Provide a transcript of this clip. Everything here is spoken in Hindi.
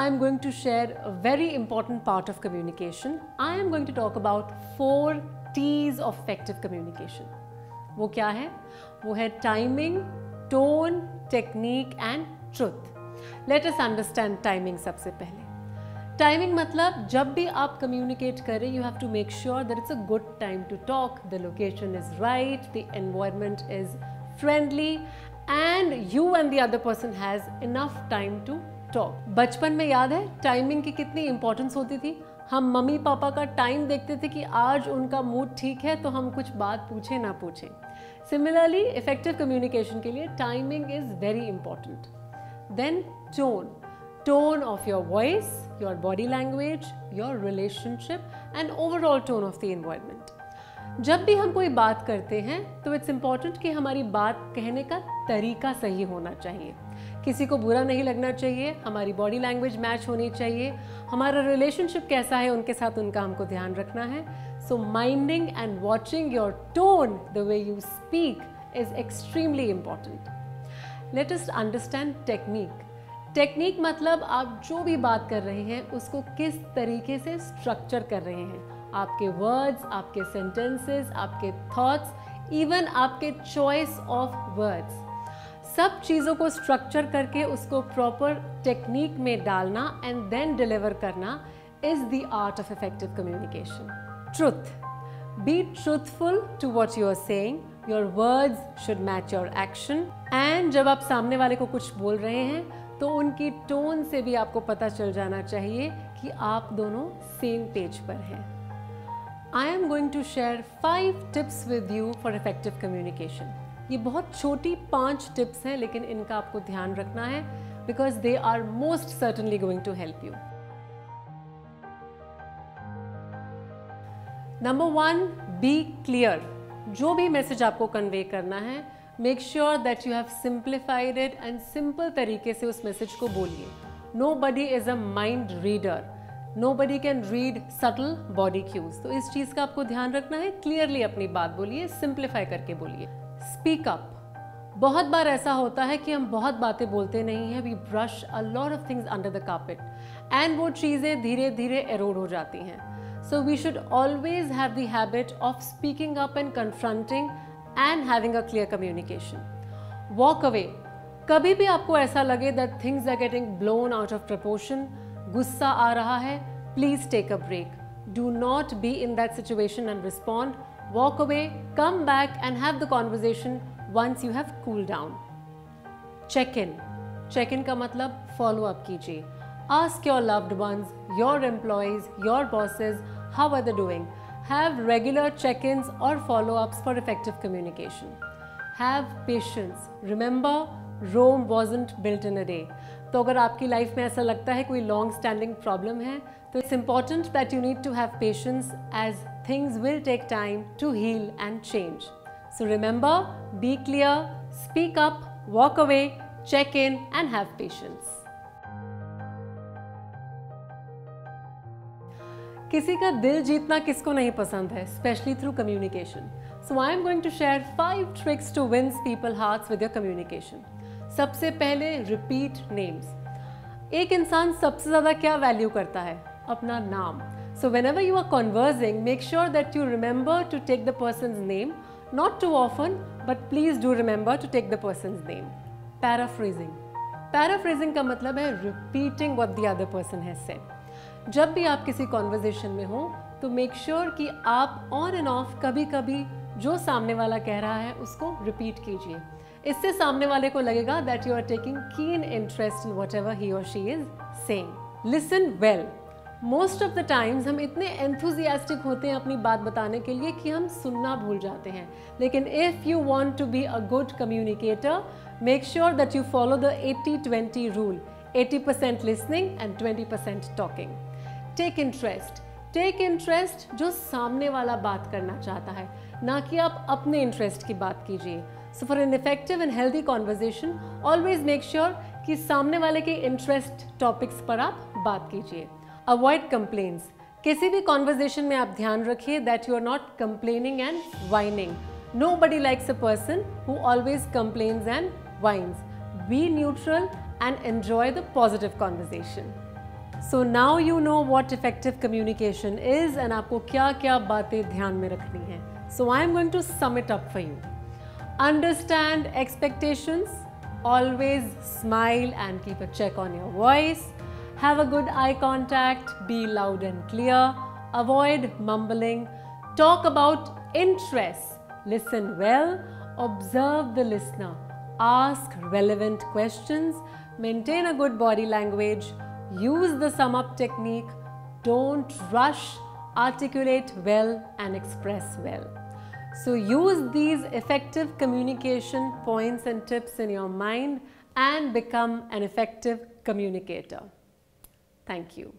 I am going to share a very important part of communication. I am going to talk about 4 T's of effective communication. वो क्या है? वो है timing, tone, technique and truth. Let us understand timing सबसे पहले. Timing मतलब जब भी आप communicate करें, you have to make sure that it's a good time to talk, the location is right, the environment is friendly and you and the other person has enough time to talk. बचपन में याद है टाइमिंग की कितनी इंपॉर्टेंस होती थी. हम मम्मी पापा का टाइम देखते थे कि आज उनका मूड ठीक है तो हम कुछ बात पूछें ना पूछें. सिमिलरली इफेक्टिव कम्युनिकेशन के लिए timing is very important. Then tone of your voice, your body language, your relationship and overall tone of the environment. जब भी हम कोई बात करते हैं तो इट्स इम्पॉर्टेंट कि हमारी बात कहने का तरीका सही होना चाहिए. किसी को बुरा नहीं लगना चाहिए, हमारी बॉडी लैंग्वेज मैच होनी चाहिए, हमारा रिलेशनशिप कैसा है उनके साथ उनका हमको ध्यान रखना है. So minding and watching your tone the way you speak is extremely important. Let us understand technique. Technique मतलब आप जो भी बात कर रहे हैं उसको किस तरीके से स्ट्रक्चर कर रहे हैं. आपके वर्ड्स, आपके सेंटेंसेस, आपके थॉट्स, इवन आपके चॉइस ऑफ वर्ड्स, सब चीज़ों को स्ट्रक्चर करके उसको प्रॉपर टेक्निक में डालना एंड देन डिलीवर करना is the art of effective communication. Truth. Be truthful to what you are saying. Your words should match your action. And जब आप सामने वाले को कुछ बोल रहे हैं तो उनकी टोन से भी आपको पता चल जाना चाहिए कि आप दोनों सेम पेज पर हैं. I am going to share 5 tips with you for effective communication. ये बहुत छोटी 5 टिप्स हैं लेकिन इनका आपको ध्यान रखना है because they are most certainly going to help you. Number 1, be clear. जो भी मैसेज आपको कन्वे करना है, make sure that you have simplified it and simple तरीके से उस मैसेज को बोलिए. Nobody is a mind reader. Nobody can read subtle body cues. तो इस चीज़ का आपको ध्यान रखना है. क्लियरली अपनी बात बोलिए, सिंप्लीफाई करके बोलिए. Speak up. बहुत बार ऐसा होता है कि हम बहुत बातें बोलते नहीं हैं. We brush a lot of things under the carpet and वो चीज़ें धीरे धीरे एरोड हो जाती हैं. So we should always have the habit of speaking up and confronting and having a clear communication. Walk away. कभी भी आपको ऐसा लगे that things are getting blown out of proportion, गुस्सा आ रहा है, please take a break. Do not be in that situation and respond. Walk away, come back and have the conversation once you have cool down. Check in. Check in का मतलब फॉलो अप कीजिए. Ask your loved ones, your employees, your bosses, how are they doing. Have regular check ins और follow ups for effective communication. Have patience. Remember, Rome wasn't built in a day. तो अगर आपकी लाइफ में ऐसा लगता है कोई लॉन्ग स्टैंडिंग प्रॉब्लम है तो it's important that you need to have patience as things will take time to heal and change. So remember, be clear, speak up, walk away, check in and have patience. किसी का दिल जीतना किसको नहीं पसंद है, especially through communication. So I am going to share 5 tricks to win people hearts with your communication. सबसे पहले रिपीट नेम्स. एक इंसान सबसे ज़्यादा क्या वैल्यू करता है? अपना नाम. So whenever you are conversing, make sure that you remember to take the person's name. Not too often, but please do remember to take the person's name. Paraphrasing. Paraphrasing का मतलब है repeating what the other person has said. जब भी आप किसी कॉन्वर्जेशन में हो तो मेक श्योर कि आप ऑन एंड ऑफ कभी कभी जो सामने वाला कह रहा है उसको रिपीट कीजिए. इससे सामने वाले को लगेगा that you are taking keen interest in whatever he और she is saying. Listen well. Most of the times हम इतने एंथुजियास्टिक होते हैं अपनी बात बताने के लिए कि हम सुनना भूल जाते हैं. लेकिन if you want to be a good communicator, make sure that you follow the 80-20 rule. 80% listening and 20% talking. Take interest. Take interest जो सामने वाला बात करना चाहता है, ना कि आप अपने इंटरेस्ट की बात कीजिए. So for an effective and healthy conversation, always make sure कि सामने वाले के इंटरेस्ट टॉपिक्स पर आप बात कीजिए. Avoid complaints. किसी भी conversation में आप ध्यान रखिए that you are not complaining and whining. Nobody likes a person who always complains and whines. Be neutral and enjoy the positive conversation. So now you know what effective communication is and आपको क्या-क्या बातें ध्यान में रखनी हैं. So I am going to sum it up for you. Understand expectations. Always smile and keep a check on your voice. Have a good eye contact. Be loud and clear. Avoid mumbling. Talk about interests. Listen well. Observe the listener. Ask relevant questions. Maintain a good body language. Use the sum up technique. Don't rush. Articulate well and express well. So use these effective communication points and tips in your mind and become an effective communicator. Thank you.